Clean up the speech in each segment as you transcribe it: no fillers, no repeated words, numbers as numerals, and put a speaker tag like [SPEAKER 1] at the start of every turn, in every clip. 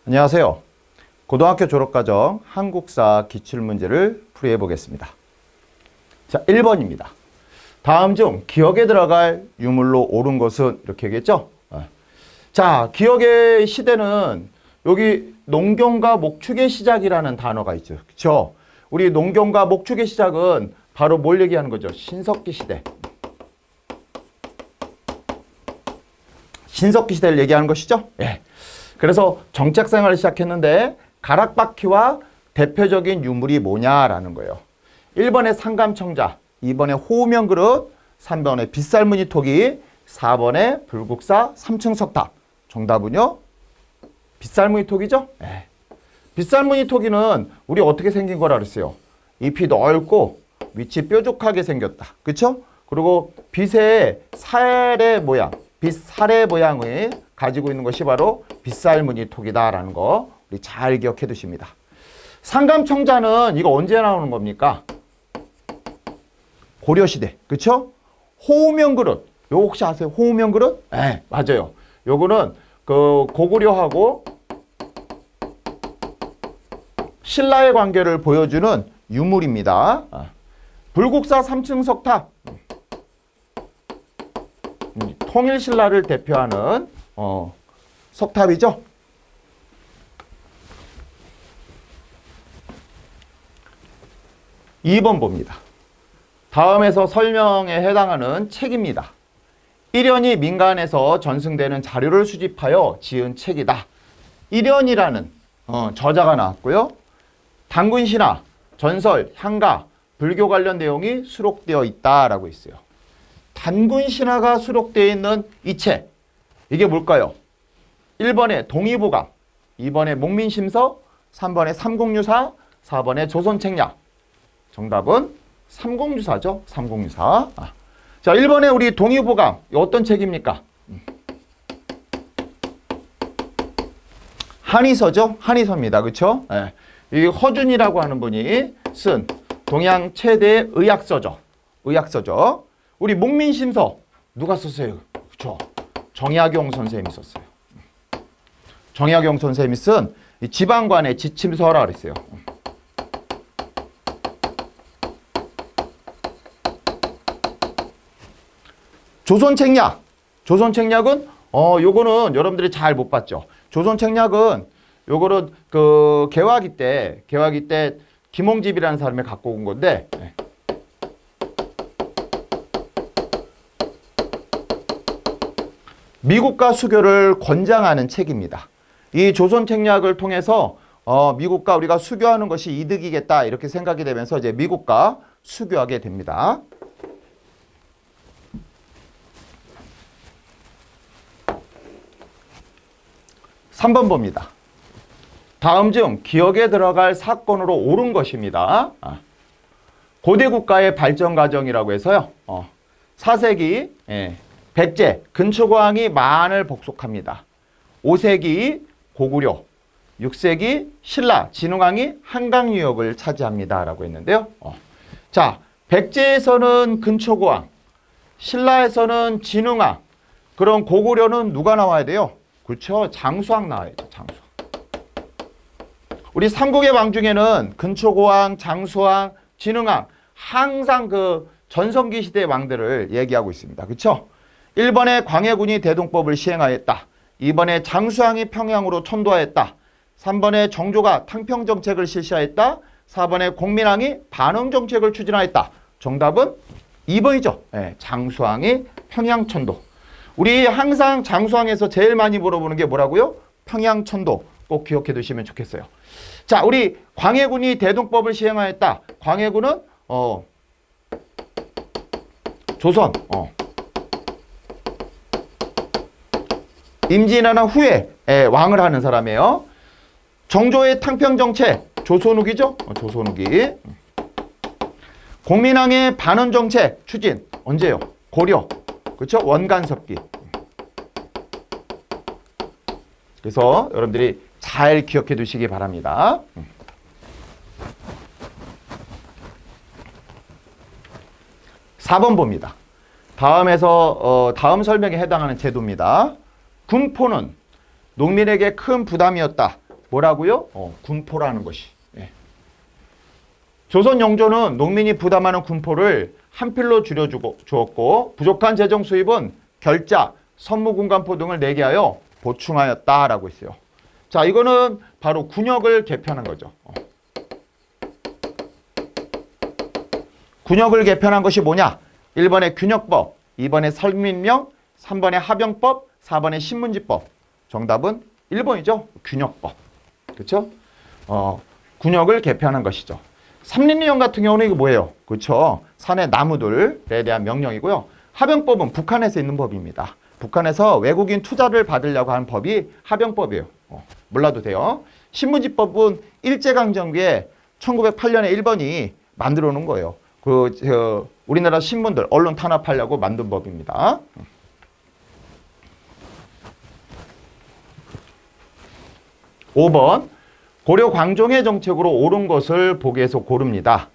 [SPEAKER 1] 안녕하세요. 고등학교 졸업과정 한국사 기출문제를 풀이해 보겠습니다. 자, 1번입니다. 다음 중 기억에 들어갈 유물로 옳은 것은 이렇게 얘기했죠? 자, 기억의 시대는 여기 농경과 목축의 시작이라는 단어가 있죠. 그렇죠? 우리 농경과 목축의 시작은 바로 뭘 얘기하는 거죠? 신석기 시대. 신석기 시대를 얘기하는 것이죠? 예. 그래서 정책 생활을 시작했는데 가락바퀴와 대표적인 유물이 뭐냐라는 거예요. 1번에 상감청자, 2번에 호우면 그릇, 3번에 빗살무늬 토기, 4번에 불국사 3층 석탑. 정답은요? 빗살무늬 토기죠? 네. 빗살무늬 토기는 우리 어떻게 생긴 거라 그랬어요? 잎이 넓고 밑이 뾰족하게 생겼다. 그렇죠? 그리고 빗의 살의 모양, 빗살의 모양을 가지고 있는 것이 바로 빗살무늬 토기다라는 거 우리 잘 기억해 두십니다. 상감청자는 이거 언제 나오는 겁니까? 고려시대. 그렇죠? 호우면 그릇. 요거 혹시 아세요? 호우면 그릇? 네, 맞아요. 요거는 그 고구려하고 신라의 관계를 보여주는 유물입니다. 불국사 3층 석탑. 통일신라를 대표하는 석탑이죠. 2번 봅니다. 다음에서 설명에 해당하는 책입니다. 일연이 민간에서 전승되는 자료를 수집하여 지은 책이다. 일연이라는 저자가 나왔고요. 단군신화, 전설, 향가, 불교 관련 내용이 수록되어 있다라고 있어요. 단군신화가 수록되어 있는 이 책, 이게 뭘까요? 1번에 동의보감, 2번에 목민심서, 3번에 삼국유사, 4번에 조선책략. 정답은 삼국유사죠. 삼국유사. 자, 1번에 우리 동의보감, 어떤 책입니까? 한의서죠. 한의서입니다. 그렇죠? 네. 이 허준이라고 하는 분이 쓴 동양 최대 의학서죠. 의학서죠. 우리 목민심서 누가 썼어요? 그렇죠. 정약용 선생님이 썼어요. 정약용 선생님이 쓴 지방관의 지침서라 그랬어요. 조선책략. 조선책략은 요거는 여러분들이 잘 못 봤죠. 조선책략은 요거는 그 개화기 때 김홍집이라는 사람이 갖고 온 건데 미국과 수교를 권장하는 책입니다. 이 조선책략을 통해서 미국과 우리가 수교하는 것이 이득이겠다 이렇게 생각이 되면서 이제 미국과 수교하게 됩니다. (3번) 봅니다. 다음 중 기억에 들어갈 사건으로 옳은 것입니다. 고대 국가의 발전 과정이라고 해서요. 4세기 백제 근초고왕이 만을 복속합니다. 5세기 고구려, 6세기 신라 진흥왕이 한강 유역을 차지합니다. 라고 했는데요. 자, 백제에서는 근초고왕, 신라에서는 진흥왕, 그럼 고구려는 누가 나와야 돼요? 그렇죠. 장수왕 나와야죠. 장수왕. 우리 삼국의 왕 중에는 근초고왕, 장수왕, 진흥왕 항상 그 전성기 시대의 왕들을 얘기하고 있습니다. 그렇죠? 1번에 광해군이 대동법을 시행하였다. 2번에 장수왕이 평양으로 천도하였다. 3번에 정조가 탕평정책을 실시하였다. 4번에 공민왕이 반응정책을 추진하였다. 정답은 2번이죠. 네, 장수왕이 평양천도. 우리 항상 장수왕에서 제일 많이 물어보는 게 뭐라고요? 평양천도. 꼭 기억해 두시면 좋겠어요. 자, 우리 광해군이 대동법을 시행하였다. 광해군은 조선 임진왜란 후에 왕을 하는 사람이에요. 정조의 탕평정책 조선후기죠. 조선후기. 공민왕의 반원정책 추진 언제요? 고려. 그렇죠? 원간섭기. 그래서 여러분들이 잘 기억해 두시기 바랍니다. 4번 봅니다. 다음 설명에 해당하는 제도입니다. 군포는 농민에게 큰 부담이었다. 뭐라고요? 군포라는 것이. 예. 조선 영조는 농민이 부담하는 군포를 한 필로 줄여주었고 부족한 재정 수입은 결자, 선무군간포 등을 내게 하여 보충하였다라고 했어요. 자, 이거는 바로 군역을 개편한 거죠. 군역을 개편한 것이 뭐냐? 1번의 균역법, 2번의 설민명, 3번의 하병법, 4번의 신문지법. 정답은 1번이죠. 균역법. 그렇죠? 군역을 개편한 것이죠. 삼림령 같은 경우는 이거 뭐예요? 그렇죠? 산의 나무들에 대한 명령이고요. 하병법은 북한에서 있는 법입니다. 북한에서 외국인 투자를 받으려고 하는 법이 하병법이에요. 몰라도 돼요. 신문지법은 일제강점기에 1908년에 일본이 만들어 놓은 거예요. 우리나라 신문들 언론 탄압하려고 만든 법입니다. 5번 고려 광종의 정책으로 옳은 것을 보기에서 고릅니다.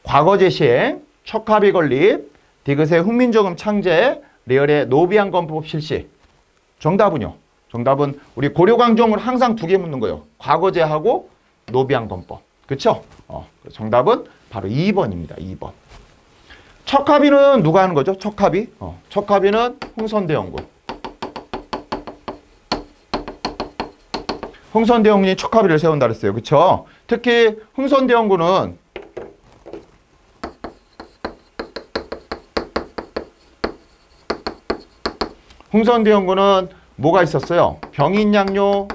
[SPEAKER 1] 과거제 시행, 척합의 건립, 디귿의 훈민정음 창제, 레얼의 노비안 건법 실시. 정답은요? 정답은 우리 고려 광종을 항상 두 개 묻는 거예요. 과거제하고 노비안 건법. 그렇죠? 정답은 바로 2번입니다. 2번. 척합의는 누가 하는 거죠? 척합의? 척합의는 흥선대원군. 흥선대원군이 척합의를 세운다 그랬어요. 그렇죠? 특히 흥선대원군은 뭐가 있었어요? 병인양요,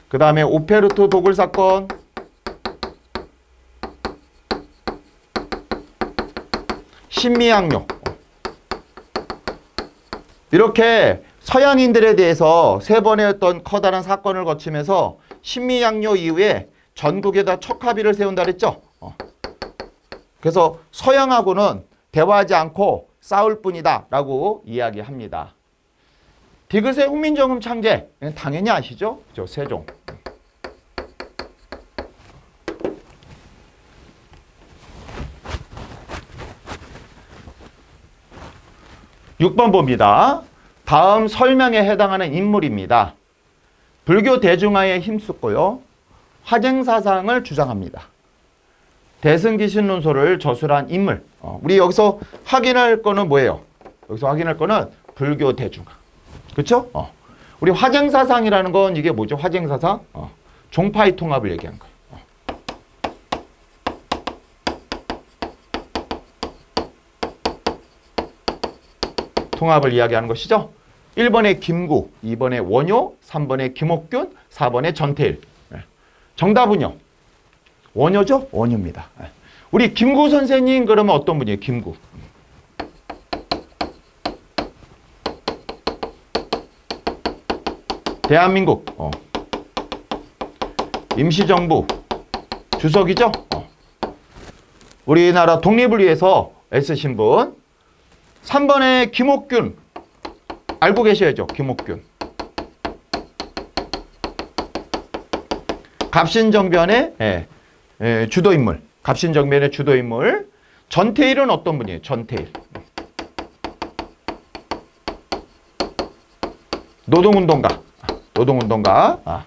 [SPEAKER 1] 그 다음에 오페르트 도굴 사건, 신미양요. 이렇게 서양인들에 대해서 세 번의 어떤 커다란 사건을 거치면서 신미양요 이후에 전국에다 척합의를 세운다 그랬죠. 그래서 서양하고는 대화하지 않고 싸울 뿐이다 라고 이야기합니다. 디귿의 훈민정음 창제, 당연히 아시죠? 세종. 6번 봅니다. 다음 설명에 해당하는 인물입니다. 불교 대중화에 힘썼고요. 화쟁사상을 주장합니다. 대승기신론소를 저술한 인물. 우리 여기서 확인할 거는 뭐예요? 여기서 확인할 거는 불교 대중화. 그렇죠? 우리 화쟁사상이라는 건 이게 뭐죠? 화쟁사상? 종파의 통합을 얘기한 거예요. 통합을 이야기하는 것이죠. 1번의 김구, 2번의 원효, 3번의 김옥균, 4번의 전태일. 정답은요? 원효죠? 원효입니다. 우리 김구 선생님 그러면 어떤 분이에요? 김구. 대한민국 임시정부 주석이죠? 우리나라 독립을 위해서 애쓰신 분. 3번의 김옥균 알고 계셔야죠. 김옥균. 갑신정변의 주도인물. 갑신정변의 주도인물. 전태일은 어떤 분이에요? 전태일. 노동운동가. 노동운동가.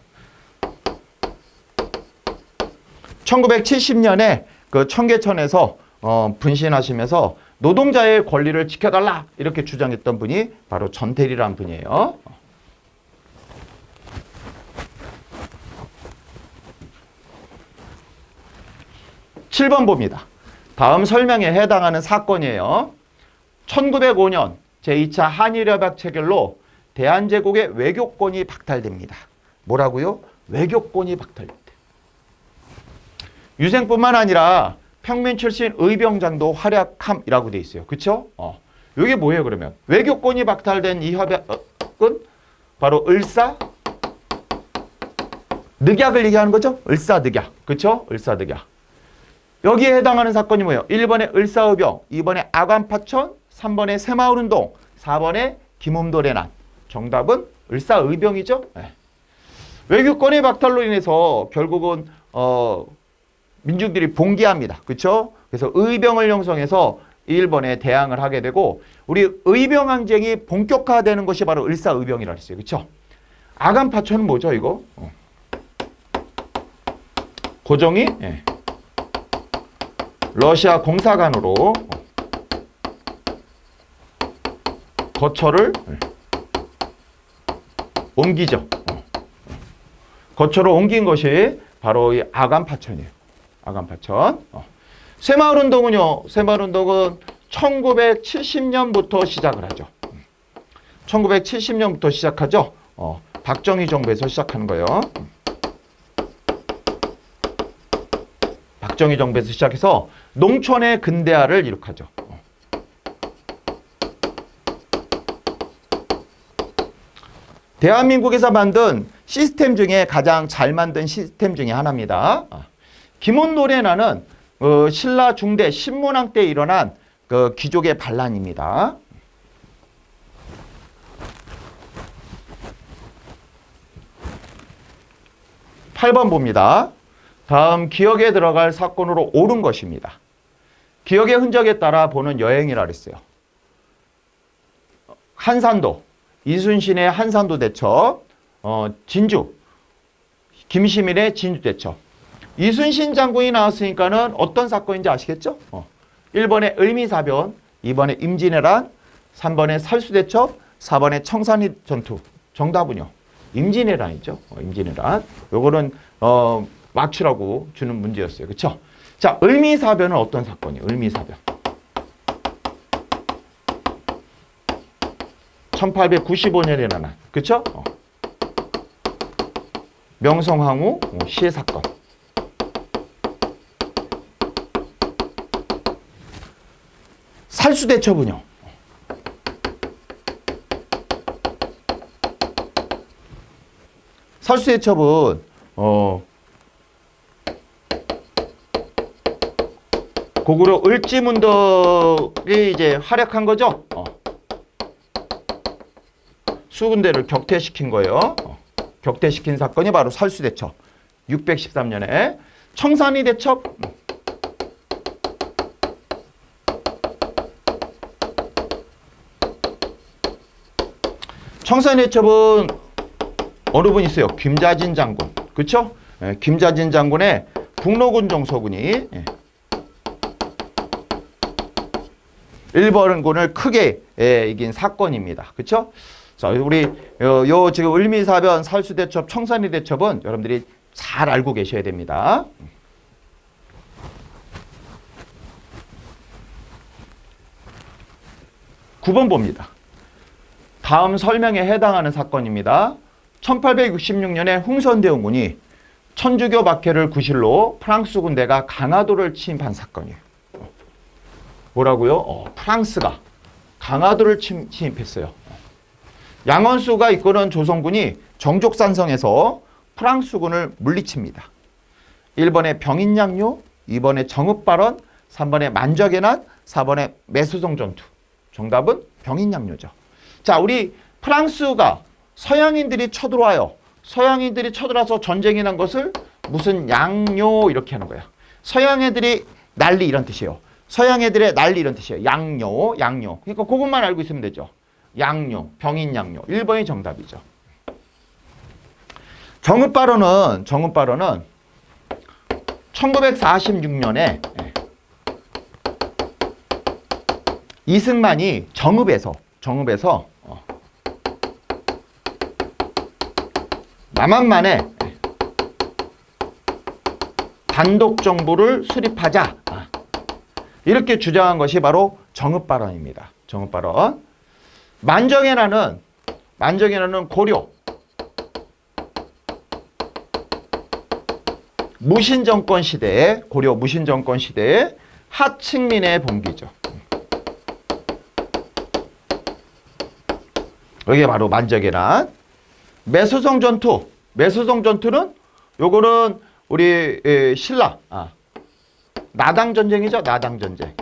[SPEAKER 1] 1970년에 그 청계천에서 분신하시면서 노동자의 권리를 지켜달라 이렇게 주장했던 분이 바로 전태일이라는 분이에요. 7번 봅니다. 다음 설명에 해당하는 사건이에요. 1905년 제2차 한일협약 체결로 대한제국의 외교권이 박탈됩니다. 뭐라고요? 외교권이 박탈됩니다. 유생뿐만 아니라 평민 출신 의병장도 활약함이라고 돼 있어요. 그렇죠? 이게 뭐예요 그러면? 외교권이 박탈된 이 협약은 바로 을사늑약을 얘기하는 거죠? 을사늑약. 그렇죠? 을사늑약. 여기에 해당하는 사건이 뭐예요? 1번의 을사의병, 2번의 아관파천, 3번의 새마을운동, 4번의 김홈도래난. 정답은 을사의병이죠? 네. 외교권의 박탈로 인해서 결국은 민중들이 봉기합니다. 그렇죠? 그래서 의병을 형성해서 일본에 대항을 하게 되고 우리 의병 항쟁이 본격화되는 것이 바로 을사의병이라고 했어요. 그렇죠? 아간파천은 뭐죠, 이거? 고종이 러시아 공사관으로 거처를 옮기죠. 거처를 옮긴 것이 바로 이 아간파천이에요. 아간파천. 새마을운동은요. 새마을운동은 1970년부터 시작을 하죠. 1970년부터 시작하죠. 박정희 정부에서 시작하는 거예요. 박정희 정부에서 시작해서 농촌의 근대화를 이룩하죠. 대한민국에서 만든 시스템 중에 가장 잘 만든 시스템 중에 하나입니다. 김온노래나는 신라 중대 신문왕 때 일어난 그 귀족의 반란입니다. (8번) 봅니다. 다음 기억에 들어갈 사건으로 옳은 것입니다. 기억의 흔적에 따라 보는 여행이라 그랬어요. 한산도, 이순신의 한산도 대첩, 진주, 김시민의 진주 대첩. 이순신 장군이 나왔으니까는 어떤 사건인지 아시겠죠? 1번에 을미사변, 2번에 임진왜란, 3번에 살수대첩, 4번에 청산리 전투. 정답은요. 임진왜란이죠. 임진왜란. 요거는 맞추라고 주는 문제였어요. 그렇죠? 자, 을미사변은 어떤 사건이에요? 을미사변. 1895년에 일어난. 그렇죠? 명성황후 시해 사건. 살수대첩은요. 살수대첩은 고구려 을지문덕이 이제 활약한 거죠. 수군대를 격퇴시킨 거예요. 격퇴시킨 사건이 바로 살수대첩. 613년에 청산리 대첩. 청산리 대첩은 어느 분 있어요? 김자진 장군. 그렇죠? 김자진 장군의 북로군 정서군이 일본군을 크게 이긴 사건입니다. 그렇죠? 자, 우리 요 지금 을미사변, 살수대첩, 청산리 대첩은 여러분들이 잘 알고 계셔야 됩니다. 9번 봅니다. 다음 설명에 해당하는 사건입니다. 1866년에 흥선대원군이 천주교 박해를 구실로 프랑스 군대가 강화도를 침입한 사건이에요. 뭐라고요? 프랑스가 강화도를 침입했어요. 양원수가 이끄는 조선군이 정족산성에서 프랑스군을 물리칩니다. 1번에 병인양요, 2번에 정읍발언, 3번에 만적의 난, 4번에 매수성 전투. 정답은 병인양요죠. 자, 우리 프랑스가 서양인들이 쳐들어와요. 서양인들이 쳐들어와서 전쟁이 난 것을 무슨 양요 이렇게 하는 거야. 서양 애들이 난리 이런 뜻이에요. 서양 애들의 난리 이런 뜻이에요. 양요, 양요. 그러니까 그것만 알고 있으면 되죠. 양요, 병인양요. 1번이 정답이죠. 정읍발언은 1946년에 이승만이 정읍에서 남한만에 단독 정부를 수립하자. 이렇게 주장한 것이 바로 정읍발언입니다. 정읍발언. 만적의 난은 고려 무신정권 시대에 하층민의 봉기죠. 이게 바로 만적의 난. 매수성 전투는 요거는 우리 신라 나당 전쟁이죠. 나당 전쟁.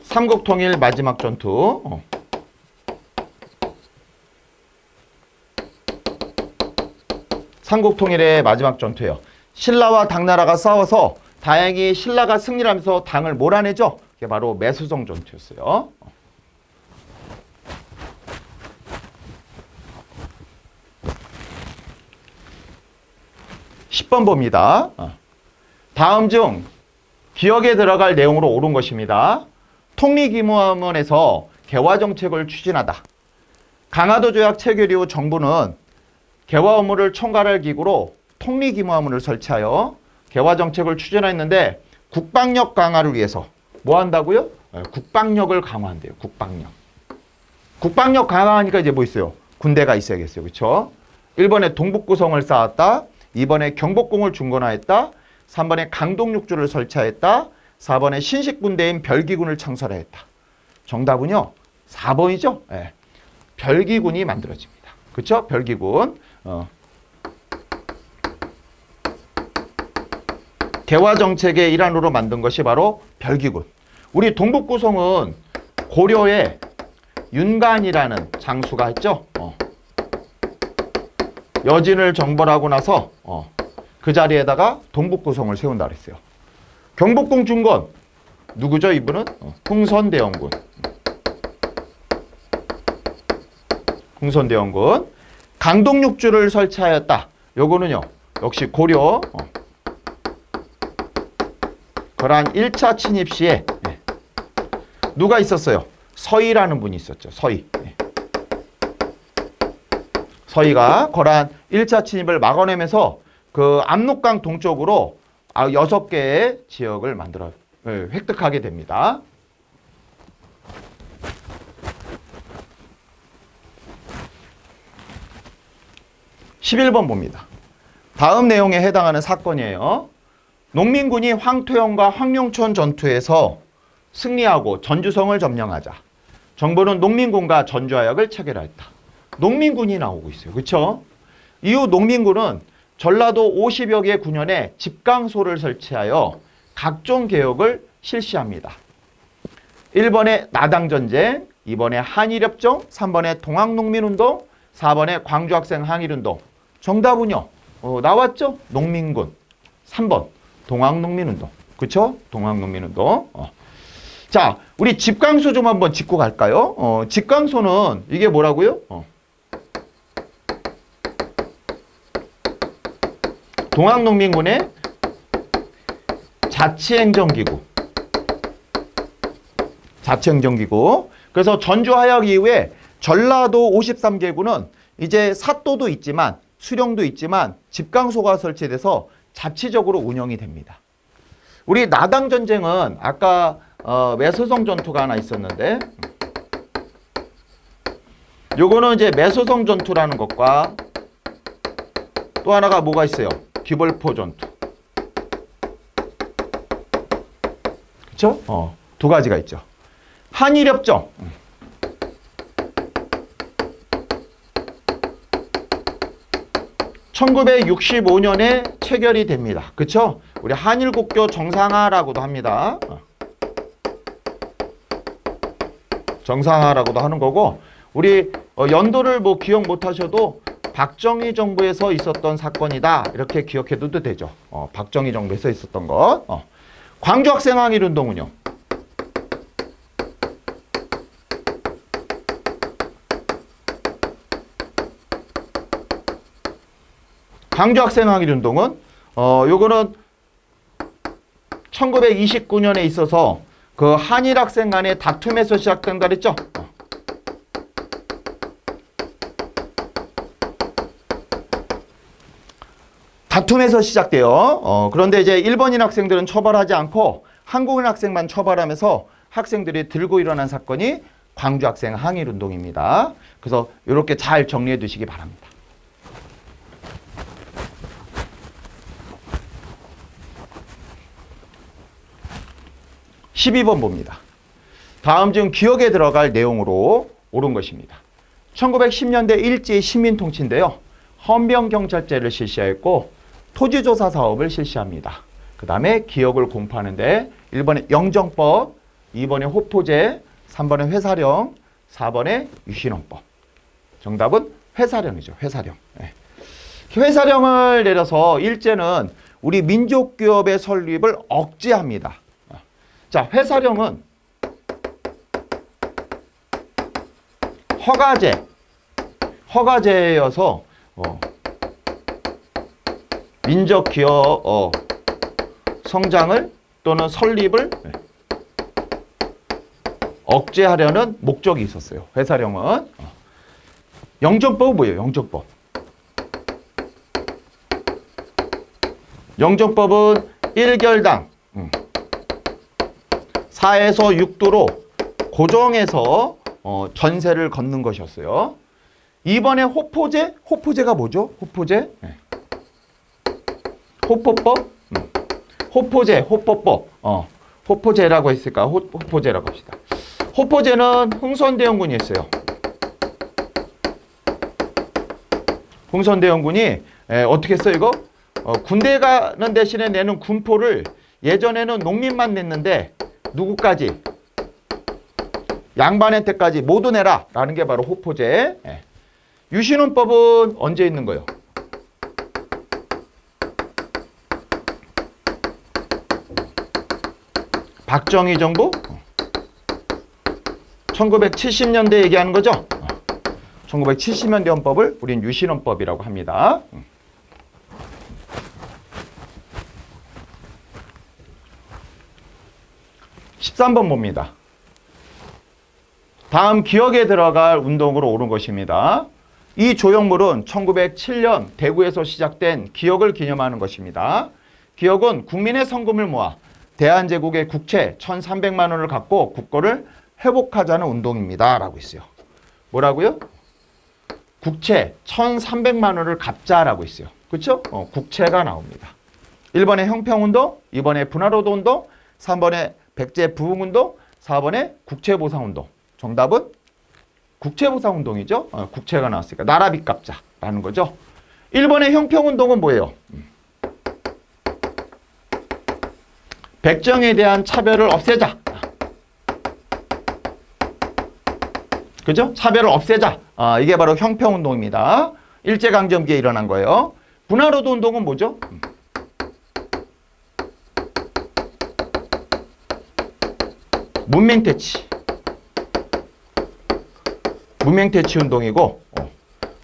[SPEAKER 1] 삼국통일 마지막 전투. 삼국통일의 마지막 전투예요. 신라와 당나라가 싸워서 다행히 신라가 승리를 하면서 당을 몰아내죠. 그게 바로 매수성 전투였어요. 10번 봅니다. 다음 중 기억에 들어갈 내용으로 옳은 것입니다. 통리기무원에서 개화정책을 추진하다. 강화도 조약 체결 이후 정부는 개화 업무를 총괄할 기구로 통리기무원을 설치하여 개화 정책을 추진했는데 국방력 강화를 위해서 뭐 한다고요? 국방력을 강화한대요. 국방력. 국방력 강화하니까 이제 뭐 있어요? 군대가 있어야겠어요. 그렇죠? 1번에 동북구성을 쌓았다. 2번에 경복궁을 중건화했다. 3번에 강동육주를 설치하였다. 4번에 신식군대인 별기군을 창설하였다. 정답은요. 4번이죠. 네. 별기군이 만들어집니다. 그렇죠? 별기군. 개화 정책의 일환으로 만든 것이 바로 별기군. 우리 동북구성은 고려에 윤간이라는 장수가 했죠. 여진을 정벌하고 나서 그 자리에다가 동북구성을 세운다 그랬어요. 경복궁 중건 누구죠? 이분은 흥선대원군. 흥선대원군. 강동육주를 설치하였다. 요거는요. 역시 고려 거란 1차 침입 시에 누가 있었어요? 서희라는 분이 있었죠. 서희. 서희가 거란 1차 침입을 막아내면서 그 압록강 동쪽으로 6개의 지역을 만들어 획득하게 됩니다. (11번) 봅니다. 다음 내용에 해당하는 사건이에요. 농민군이 황토영과 황룡천 전투에서 승리하고 전주성을 점령하자 정부는 농민군과 전주하약을 체결하였다. 농민군이 나오고 있어요. 그렇죠? 이후 농민군은 전라도 50여 개 군현에 집강소를 설치하여 각종 개혁을 실시합니다. 1번에 나당전쟁, 2번에 한일협정, 3번에 동학농민운동, 4번에 광주학생 항일운동. 정답은요. 나왔죠? 농민군. 3번 동학농민운동. 그렇죠? 동학농민운동. 자, 우리 집강소 좀 한번 짚고 갈까요? 집강소는 이게 뭐라고요? 동학농민군의 자치행정기구. 자치행정기구. 그래서 전주하약 이후에 전라도 53개구는 이제 사도도 있지만 수령도 있지만 집강소가 설치돼서 자치적으로 운영이 됩니다. 우리 나당전쟁은 아까 매소성 전투가 하나 있었는데 요거는 이제 매소성 전투라는 것과 또 하나가 뭐가 있어요? 기벌포 전투. 그렇죠? 두 가지가 있죠. 한일협정. 1965년에 체결이 됩니다. 그렇죠? 우리 한일국교 정상화라고도 합니다. 정상화라고도 하는 거고 우리 연도를 뭐 기억 못 하셔도 박정희 정부에서 있었던 사건이다. 이렇게 기억해도 되죠. 박정희 정부에서 있었던 것. 광주학생항일운동은요. 광주학생항일운동은 요거는 1929년에 있어서 그 한일 학생 간의 다툼에서 시작된다 그랬죠. 다툼에서 시작돼요. 그런데 이제 일본인 학생들은 처벌하지 않고 한국인 학생만 처벌하면서 학생들이 들고 일어난 사건이 광주학생 항일운동입니다. 그래서 이렇게 잘 정리해 두시기 바랍니다. 12번 봅니다. 다음 중 기억에 들어갈 내용으로 옳은 것입니다. 1910년대 일제 시민통치인데요. 헌병경찰제를 실시했고 토지조사 사업을 실시합니다. 그 다음에 기억을 공부하는데 1번에 영정법, 2번에 호포제, 3번에 회사령, 4번에 유신헌법. 정답은 회사령이죠. 회사령. 네. 회사령을 내려서 일제는 우리 민족기업의 설립을 억제합니다. 자, 회사령은 허가제여서 민족 기업 성장을 또는 설립을 억제하려는 목적이 있었어요. 회사령은. 영정법은 뭐예요? 영정법. 영정법은 1결당 4에서 6도로 고정해서 전세를 걷는 것이었어요. 이번에 호포제? 호포제가 뭐죠? 호포제? 호포법? 호포제, 호포법. 호포제라고 했을까? 호포제라고 합시다. 호포제는 흥선대원군이 했어요. 흥선대원군이 어떻게 했어요, 이거? 군대 가는 대신에 내는 군포를 예전에는 농민만 냈는데 누구까지? 양반한테까지 모두 내라 라는 게 바로 호포제. 유신헌법은 언제 있는 거예요? 박정희 정부 1970년대 얘기하는 거죠. 1970년대 헌법을 우린 유신헌법이라고 합니다. 13번 봅니다. 다음 기억에 들어갈 운동으로 옳은 것입니다. 이 조형물은 1907년 대구에서 시작된 기억을 기념하는 것입니다. 기억은 국민의 성금을 모아 대한제국의 국채 1,300만 원을 갖고 국고를 회복하자는 운동입니다. 라고 있어요. 뭐라고요? 국채 1,300만 원을 갚자라고 있어요. 그렇죠? 국채가 나옵니다. 1번에 형평운동, 2번에 분화로도운동, 3번에 백제부흥운동, 4번에 국채보상운동. 정답은 국채보상운동이죠. 국채가 나왔으니까 나라빚 갚자라는 거죠. 1번의 형평운동은 뭐예요? 백정에 대한 차별을 없애자. 그죠? 차별을 없애자. 이게 바로 형평운동입니다. 일제강점기에 일어난 거예요. 분화로도 운동은 뭐죠? 문맹퇴치. 문맹퇴치 운동이고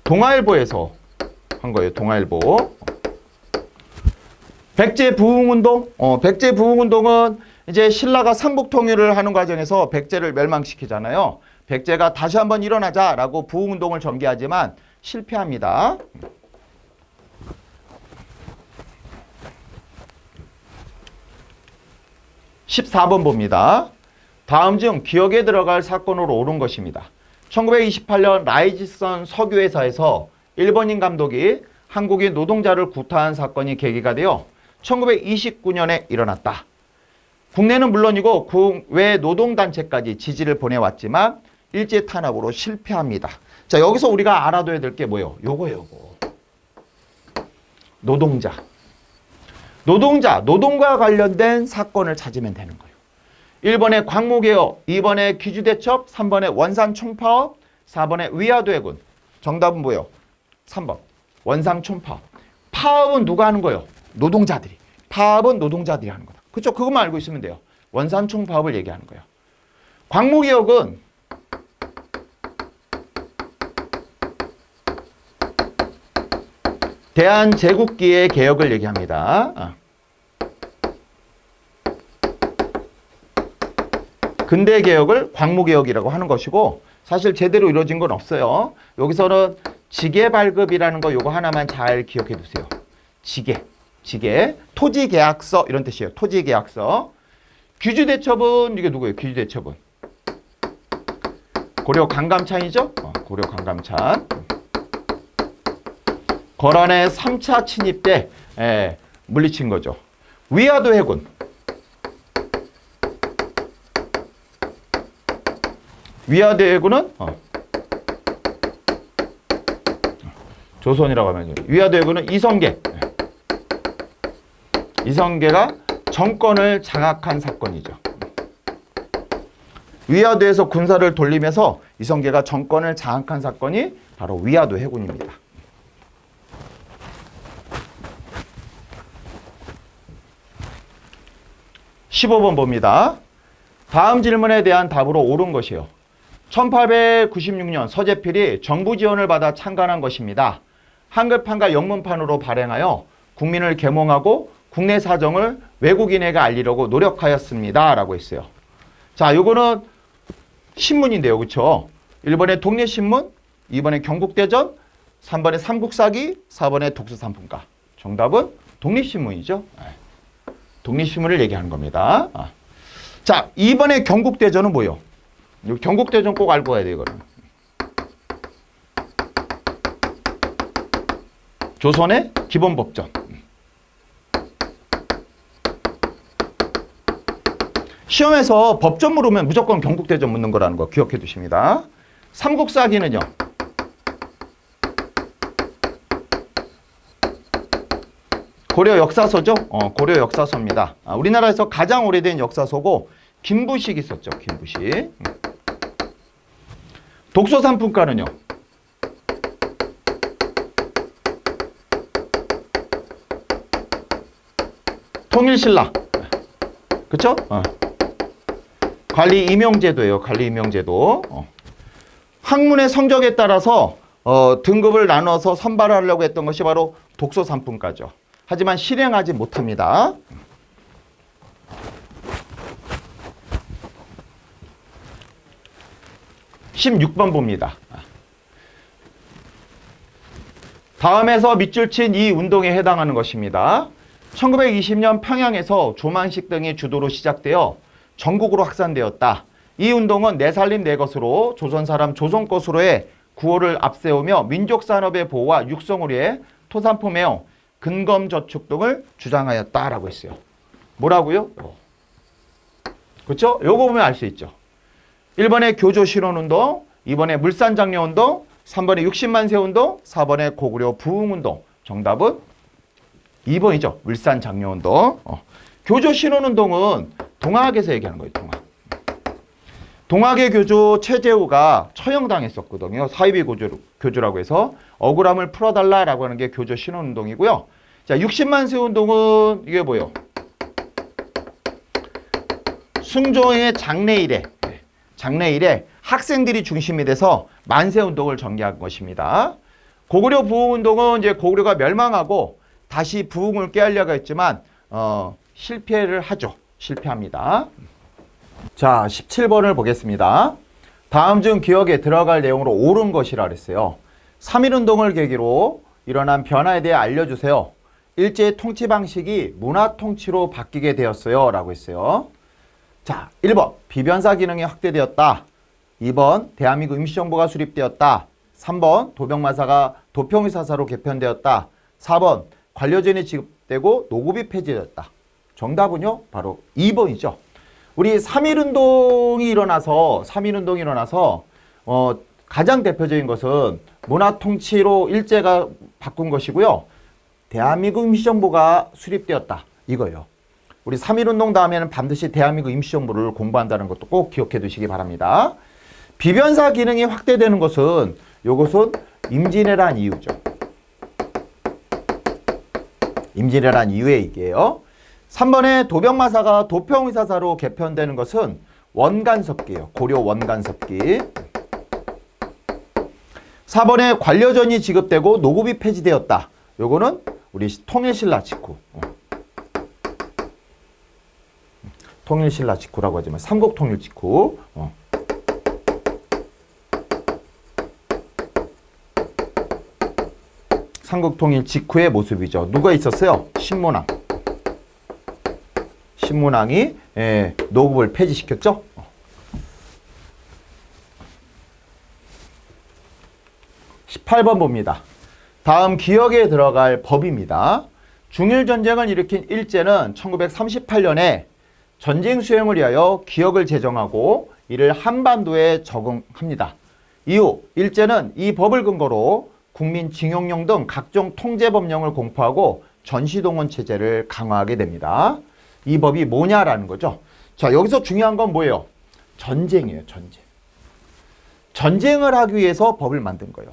[SPEAKER 1] 동아일보에서 한 거예요. 동아일보. 백제부흥운동. 백제부흥운동은 이제 신라가 삼국통일을 하는 과정에서 백제를 멸망시키잖아요. 백제가 다시 한번 일어나자라고 부흥운동을 전개하지만 실패합니다. 14번 봅니다. 다음 중 기억에 들어갈 사건으로 옳은 것입니다. 1928년 라이지선 석유회사에서 일본인 감독이 한국인 노동자를 구타한 사건이 계기가 되어 1929년에 일어났다. 국내는 물론이고 국외 노동단체까지 지지를 보내왔지만 일제 탄압으로 실패합니다. 자, 여기서 우리가 알아둬야 될 게 뭐예요? 요거. 노동과 관련된 사건을 찾으면 되는 거예요. 1번에 광무개혁, 2번에 귀주대첩, 3번에 원산총파업, 4번에 위화도해군. 정답은 뭐예요? 3번. 원상총파업. 파업은 누가 하는 거예요? 노동자들이. 파업은 노동자들이 하는 거다. 그렇죠? 그것만 알고 있으면 돼요. 원산총파업을 얘기하는 거예요. 광무개혁은 대한제국기의 개혁을 얘기합니다. 근대개혁을 광무개혁이라고 하는 것이고 사실 제대로 이루어진 건 없어요. 여기서는 지계발급이라는 거 요거 하나만 잘 기억해 두세요. 지계, 토지계약서 이런 뜻이에요. 토지계약서. 귀주대첩은 이게 누구예요? 귀주대첩은 고려 강감찬이죠? 고려 강감찬. 거란의 3차 침입 때 물리친 거죠. 위화도해군. 위화도해군은 조선이라고 하면 위화도해군은 이성계가 정권을 장악한 사건이죠. 위화도에서 군사를 돌리면서 이성계가 정권을 장악한 사건이 바로 위화도해군입니다. 15번 봅니다. 다음 질문에 대한 답으로 옳은 것이요. 1896년 서재필이 정부 지원을 받아 창간한 것입니다. 한글판과 영문판으로 발행하여 국민을 계몽하고 국내 사정을 외국인에게 알리려고 노력하였습니다. 라고 했어요. 자, 요거는 신문인데요. 그렇죠? 1번에 독립신문, 2번에 경국대전, 3번에 삼국사기, 4번에 독서산품가. 정답은 독립신문이죠. 독립신문을 얘기하는 겁니다. 자, 2번에 경국대전은 뭐예요? 경국대전 꼭 알고 가야 돼요. 이거는. 조선의 기본법전. 시험에서 법전 물으면 무조건 경국대전 묻는 거라는 거 기억해 두십니다. 삼국사기는요. 고려 역사서죠. 고려 역사서입니다. 우리나라에서 가장 오래된 역사서고 김부식 있었죠. 김부식. 독서산품가는요. 통일신라. 그쵸? 관리 임용제도예요. 관리 임용제도. 학문의 성적에 따라서 등급을 나눠서 선발하려고 했던 것이 바로 독서산품가죠. 하지만 실행하지 못합니다. 16번 봅니다. 다음에서 밑줄 친 이 운동에 해당하는 것입니다. 1920년 평양에서 조만식 등의 주도로 시작되어 전국으로 확산되었다. 이 운동은 내 살림 내 것으로 조선 사람 조선 것으로의 구호를 앞세우며 민족산업의 보호와 육성을 위해 토산품의 근검저축 등을 주장하였다라고 했어요. 뭐라고요? 그렇죠? 요거 보면 알 수 있죠. 1번에 교조실현운동, 2번에 물산장려운동, 3번에 60만세운동, 4번에 고구려 부흥운동. 정답은 2번이죠. 물산장려운동. 교조실현운동은 동학에서 얘기하는 거예요. 동학의 교조 최재우가 처형당했었거든요. 사이비 교조라고 해서 억울함을 풀어달라라고 하는 게 교조신원운동이고요. 자, 60만세운동은 이게 뭐예요? 숭종의 장래일에 학생들이 중심이 돼서 만세운동을 전개한 것입니다. 고구려 부흥운동은 이제 고구려가 멸망하고 다시 부흥을 깨하려고 했지만 실패를 하죠. 실패합니다. 자, 17번을 보겠습니다. 다음 중 기억에 들어갈 내용으로 옳은 것이라 그랬어요. 3.1운동을 계기로 일어난 변화에 대해 알려주세요. 일제의 통치 방식이 문화 통치로 바뀌게 되었어요. 라고 했어요. 자, 1번 비변사 기능이 확대되었다. 2번 대한민국 임시정부가 수립되었다. 3번 도병마사가 도평의사사로 개편되었다. 4번 관료전이 지급되고 노급이 폐지되었다. 정답은요, 바로 2번이죠. 우리 3.1운동이 일어나서 가장 대표적인 것은 문화 통치로 일제가 바꾼 것이고요. 대한민국 임시정부가 수립되었다. 이거예요. 우리 3.1운동 다음에는 반드시 대한민국 임시정부를 공부한다는 것도 꼭 기억해 두시기 바랍니다. 비변사 기능이 확대되는 것은 이것은 임진왜란 이유죠. 임진왜란 이후의 얘기예요. 3번에 도병마사가 도평의사사로 개편되는 것은 원간섭기예요. 고려 원간섭기. 4번에 관료전이 지급되고 노급이 폐지되었다. 요거는 우리 통일신라 직후. 통일신라 직후라고 하지만 삼국통일 직후. 삼국통일 직후의 모습이죠. 누가 있었어요? 신문왕. 신문왕이 노급을 폐지시켰죠. 18번 봅니다. 다음 기억에 들어갈 법입니다. 중일전쟁을 일으킨 일제는 1938년에 전쟁 수행을 위하여 기억을 제정하고 이를 한반도에 적용합니다. 이후 일제는 이 법을 근거로 국민징용령 등 각종 통제법령을 공포하고 전시동원 체제를 강화하게 됩니다. 이 법이 뭐냐라는 거죠. 자, 여기서 중요한 건 뭐예요? 전쟁이에요. 전쟁. 전쟁을 하기 위해서 법을 만든 거예요.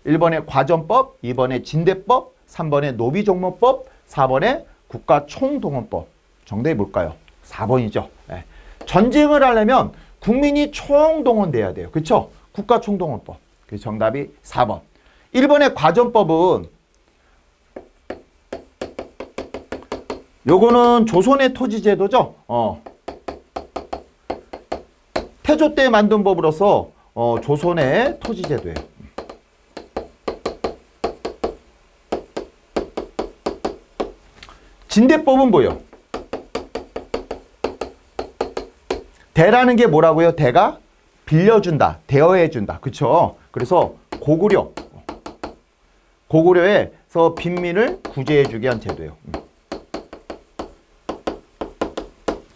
[SPEAKER 1] 1번에 과전법, 2번에 진대법, 3번에 노비종목법, 4번에 국가총동원법. 정답이 뭘까요? 4번이죠. 네. 전쟁을 하려면 국민이 총동원돼야 돼요. 그렇죠? 국가총동원법. 그래서 정답이 4번. 1번의 과전법은 요거는 조선의 토지제도죠. 태조 때 만든 법으로서 조선의 토지제도예요. 진대법은 뭐예요? 대라는 게 뭐라고요? 대가 빌려준다, 대여해준다. 그쵸? 그래서 고구려에서 빈민을 구제해주게 한 제도예요.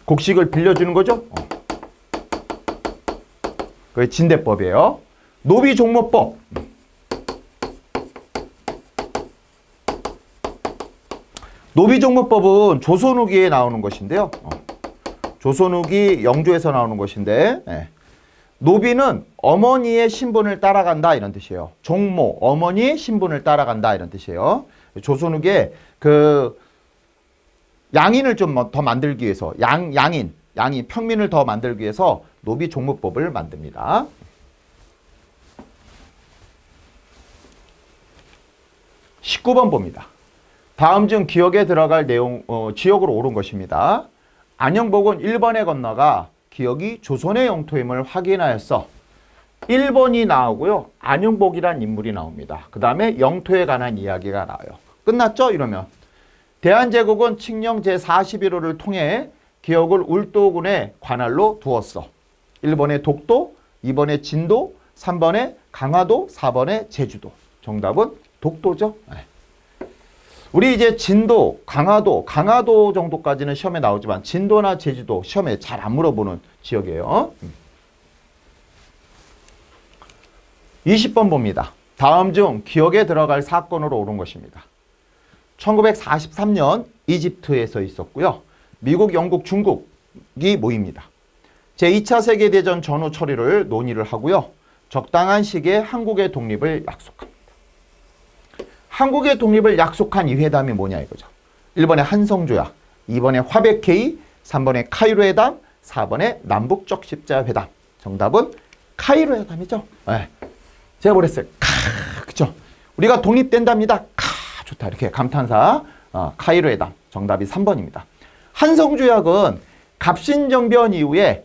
[SPEAKER 1] 곡식을 빌려주는 거죠? 그게 진대법이에요. 노비종모법. 노비종모법은 조선 후기에 나오는 것인데요. 조선 후기 영조에서 나오는 것인데, 노비는 어머니의 신분을 따라간다 이런 뜻이에요. 종모, 어머니의 신분을 따라간다 이런 뜻이에요. 조선 후기에 그 양인을 좀 더 만들기 위해서 양인 평민을 더 만들기 위해서 노비종모법을 만듭니다. (19번) 봅니다. 다음 중 기억에 들어갈 내용 지역으로 옳은 것입니다. 안영복은 일본에 건너가 기억이 조선의 영토임을 확인하였어. 1번이 나오고요. 안영복이란 인물이 나옵니다. 그 다음에 영토에 관한 이야기가 나와요. 끝났죠? 이러면 대한제국은 칙령 제41호를 통해 기억을 울도군의 관할로 두었어. 1번에 독도, 2번에 진도, 3번에 강화도, 4번에 제주도. 정답은 독도죠. 우리 이제 진도, 강화도 정도까지는 시험에 나오지만 진도나 제주도 시험에 잘 안 물어보는 지역이에요. 20번 봅니다. 다음 중 기억에 들어갈 사건으로 옳은 것입니다. 1943년 이집트에서 있었고요. 미국, 영국, 중국이 모입니다. 제2차 세계대전 전후 처리를 논의를 하고요. 적당한 시기에 한국의 독립을 약속합니다. 한국의 독립을 약속한 이 회담이 뭐냐 이거죠. 1번에 한성조약, 2번에 화백회의, 3번에 카이로 회담, 4번에 남북적십자 회담. 정답은 카이로 회담이죠. 네. 제가 뭐랬어요? 그죠? 우리가 독립된답니다. 좋다. 이렇게 감탄사. 카이로 회담. 정답이 3번입니다. 한성조약은 갑신정변 이후에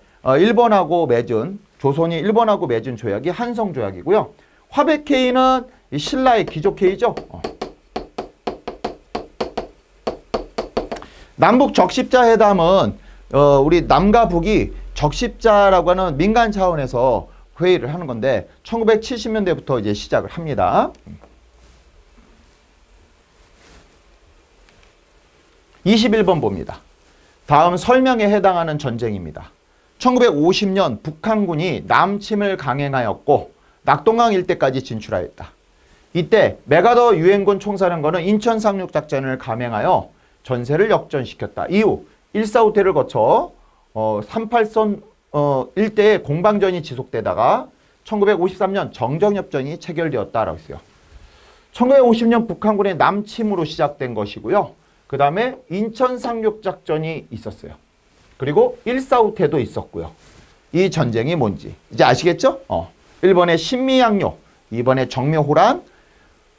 [SPEAKER 1] 조선이 일본하고 맺은 조약이 한성조약이고요. 화백회의는 신라의 귀족회의죠. 남북 적십자 회담은 우리 남과 북이 적십자라고 하는 민간 차원에서 회의를 하는 건데 1970년대부터 이제 시작을 합니다. 21번 봅니다. 다음 설명에 해당하는 전쟁입니다. 1950년 북한군이 남침을 강행하였고 낙동강 일대까지 진출하였다. 이때 메가더 유엔군 총사령관은 인천 상륙 작전을 감행하여 전세를 역전시켰다. 이후 145태를 거쳐 38선 일대에 공방전이 지속되다가 1953년 정정협정이 체결되었다라고 했어요. 1950년 북한군의 남침으로 시작된 것이고요. 그 다음에 인천 상륙 작전이 있었어요. 그리고 145태도 있었고요. 이 전쟁이 뭔지 이제 아시겠죠? 1번에 신미양요, 2번에 정묘호란,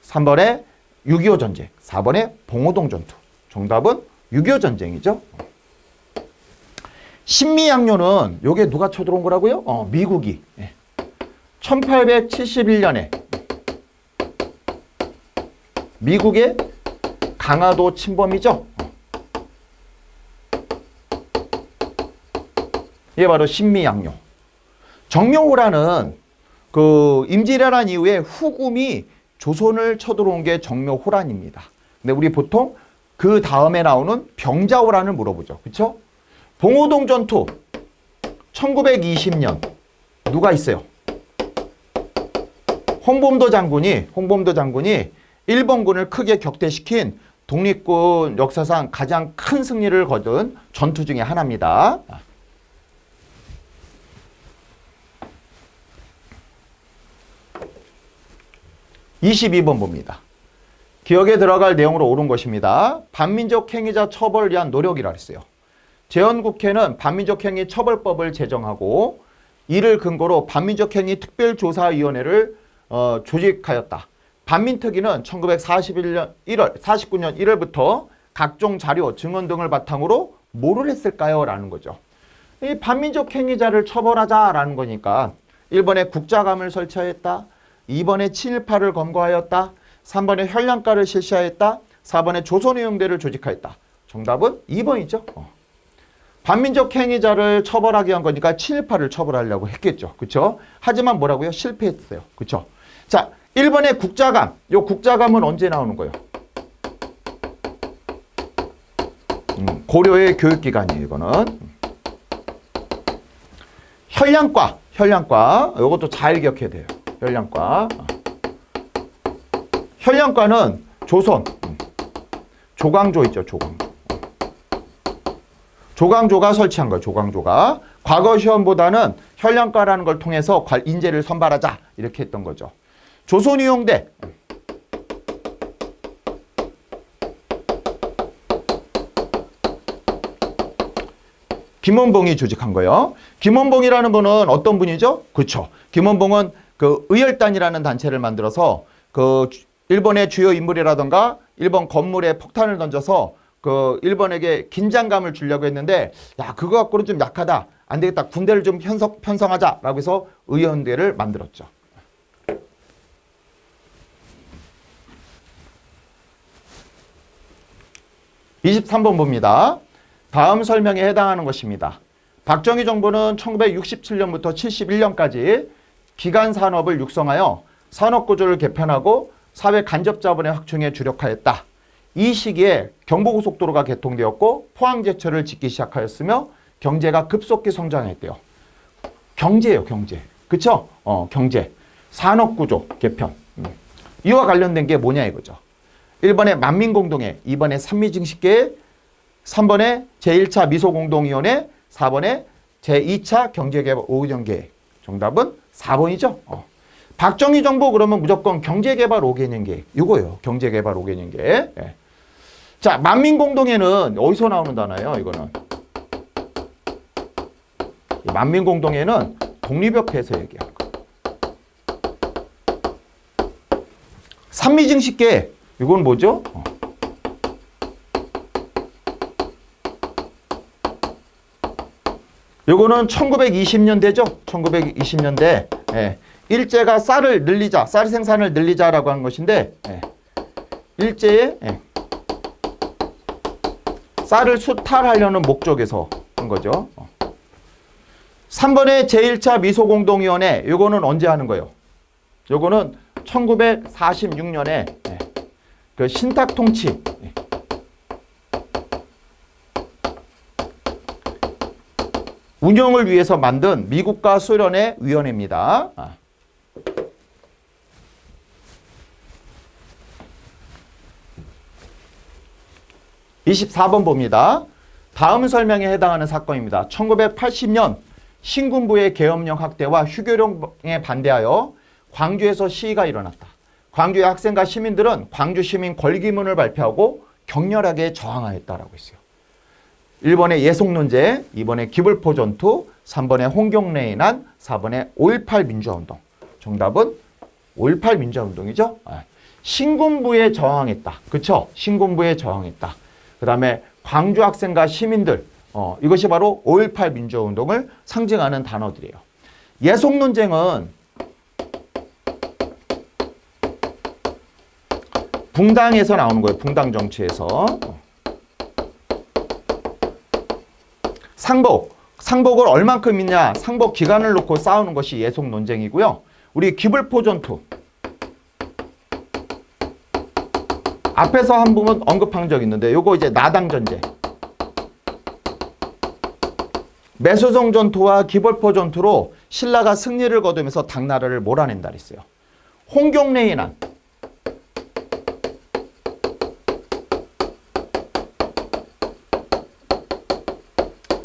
[SPEAKER 1] 3번에 6.25 전쟁, 4번에 봉오동 전투. 정답은 6.25 전쟁이죠. 신미양요는 요게 누가 쳐들어온 거라고요? 미국이 1871년에 미국의 강화도 침범이죠. 이게 바로 신미양요. 정묘호란은 그 임진왜란 이후에 후금이 조선을 쳐들어온 게 정묘호란입니다. 근데 우리 보통 그 다음에 나오는 병자호란을 물어보죠. 그렇죠? 봉오동 전투 1920년 누가 있어요? 홍범도 장군이 일본군을 크게 격퇴시킨 독립군 역사상 가장 큰 승리를 거둔 전투 중에 하나입니다. 22번 봅니다. 기억에 들어갈 내용으로 옳은 것입니다. 반민족 행위자 처벌을 위한 노력이라 했어요. 재헌국회는 반민족 행위 처벌법을 제정하고 이를 근거로 반민족 행위 특별조사위원회를 조직하였다. 반민특위는 1949년 1월부터 각종 자료, 증언 등을 바탕으로 뭐를 했을까요? 라는 거죠. 이 반민족 행위자를 처벌하자라는 거니까 1번에 국자감을 설치하였다. 2번에 친일파를 검거하였다. 3번에 현량가를 실시하였다. 4번에 조선의용대를 조직하였다. 정답은 2번이죠. 반민족 행위자를 처벌하기 위한 거니까 친일파를 처벌하려고 했겠죠. 그렇죠? 하지만 뭐라고요? 실패했어요. 그렇죠? 자, 1번의 국자감. 이 국자감은 언제 나오는 거예요? 고려의 교육기관이에요. 이거는. 현량과. 이것도 잘 기억해야 돼요. 현량과. 현량과는 조선. 조광조 있죠. 조광조가 설치한 거예요. 조광조가. 과거 시험보다는 현량과라는 걸 통해서 인재를 선발하자. 이렇게 했던 거죠. 조선의용대. 김원봉이 조직한 거예요. 김원봉이라는 분은 어떤 분이죠? 그렇죠. 김원봉은 그 의열단이라는 단체를 만들어서 그 일본의 주요 인물이라던가 일본 건물에 폭탄을 던져서 그 일본에게 긴장감을 주려고 했는데 야 그거 갖고는 좀 약하다. 안 되겠다. 군대를 좀 편성하자라고 해서 의연대를 만들었죠. (23번) 봅니다. 다음 설명에 해당하는 것입니다. 박정희 정부는 1967년부터 71년까지 기간 산업을 육성하여 산업구조를 개편하고 사회 간접자본의 확충에 주력하였다. 이 시기에 경부고속도로가 개통되었고 포항제철을 짓기 시작하였으며 경제가 급속히 성장했대요. 경제예요, 경제. 그쵸? 경제. 산업구조 개편. 이와 관련된 게 뭐냐 이거죠. 1번에 만민공동회, 2번에 산미증식계획, 3번에 제1차 미소공동위원회, 4번에 제2차 경제개발 5개년 계획. 정답은 4번이죠. 박정희 정부 그러면 무조건 경제개발 5개년 계획. 이거예요. 경제개발 5개년 계획. 예. 자, 만민공동회는 어디서 나오는 단어예요? 이거는. 만민공동회는 독립협회에서 얘기한 거. 산미증식계획. 이건 뭐죠? 요거는 1920년대죠. 1920년대. 예. 일제가 쌀을 늘리자, 쌀 생산을 늘리자라고 한 것인데 예. 일제에 쌀을 수탈하려는 목적에서 한 거죠. 3번의 제1차 미소공동위원회. 요거는 언제 하는 거예요? 요거는 1946년에 예. 그 신탁통치 운영을 위해서 만든 미국과 소련의 위원회입니다. 24번 봅니다. 다음 설명에 해당하는 사건입니다. 1980년 신군부의 계엄령 확대와 휴교령에 반대하여 광주에서 시위가 일어났다. 광주의 학생과 시민들은 광주 시민 권리기문을 발표하고 격렬하게 저항하였다라고 했어요. 1번에 예속논제, 2번에 기불포 전투, 3번에 홍경래의 난, 4번에 5.18 민주화운동. 정답은 5.18 민주화운동이죠. 신군부에 저항했다. 그쵸? 신군부에 저항했다. 그 다음에 광주 학생과 시민들, 이것이 바로 5.18 민주화운동을 상징하는 단어들이에요. 예속논쟁은 붕당에서 나오는 거예요. 붕당 정치에서. 상복을 얼만큼 있냐, 상복 기간을 놓고 싸우는 것이 예속 논쟁이고요. 우리 기불포 전투. 앞에서 한 부분 언급한 적 있는데 요거 이제 나당 전제. 매수성 전투와 기불포 전투로 신라가 승리를 거두면서 당나라를 몰아낸다 그랬어요. 홍경래의 난.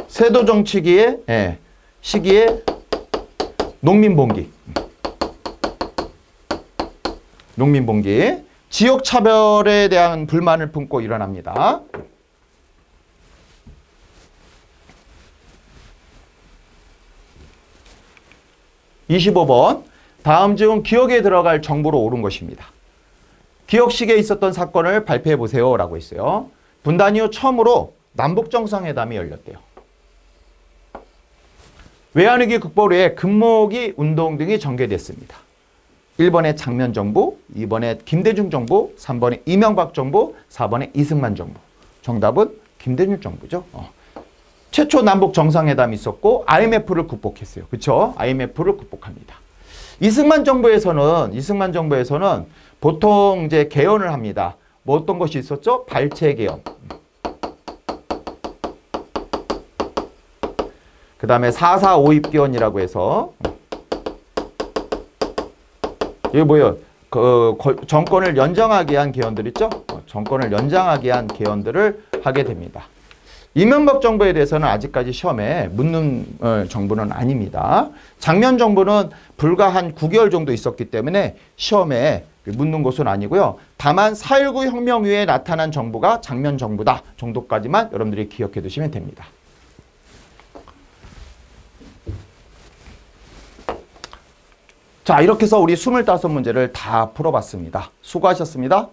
[SPEAKER 1] 세도 정치기의 시기에 농민봉기. 지역 차별에 대한 불만을 품고 일어납니다. (25번) 다음 중 기억에 들어갈 정보로 옳은 것입니다. 기억식에 있었던 사건을 발표해 보세요 라고 했어요. 분단 이후 처음으로 남북정상회담이 열렸대요. 외환위기 극복 후에 금모으기 운동 등이 전개됐습니다. 1번에 장면 정부, 2번에 김대중 정부, 3번에 이명박 정부, 4번에 이승만 정부. 정답은 김대중 정부죠. 최초 남북 정상회담이 있었고 IMF를 극복했어요. 그렇죠? IMF를 극복합니다. 이승만 정부에서는 보통 이제 개헌을 합니다. 뭐 어떤 것이 있었죠? 발췌 개헌. 그 다음에 4.4 오입 개헌이라고 해서 이게 뭐예요? 정권을 연장하게 한 개헌들 있죠? 정권을 연장하게 한 개헌들을 하게 됩니다. 이명박 정부에 대해서는 아직까지 시험에 묻는 정부는 아닙니다. 장면 정부는 불과 한 9개월 정도 있었기 때문에 시험에 묻는 것은 아니고요. 다만 4.19 혁명 이후에 나타난 정부가 장면 정부다 정도까지만 여러분들이 기억해 두시면 됩니다. 자, 이렇게 해서 우리 25문제를 다 풀어봤습니다. 수고하셨습니다.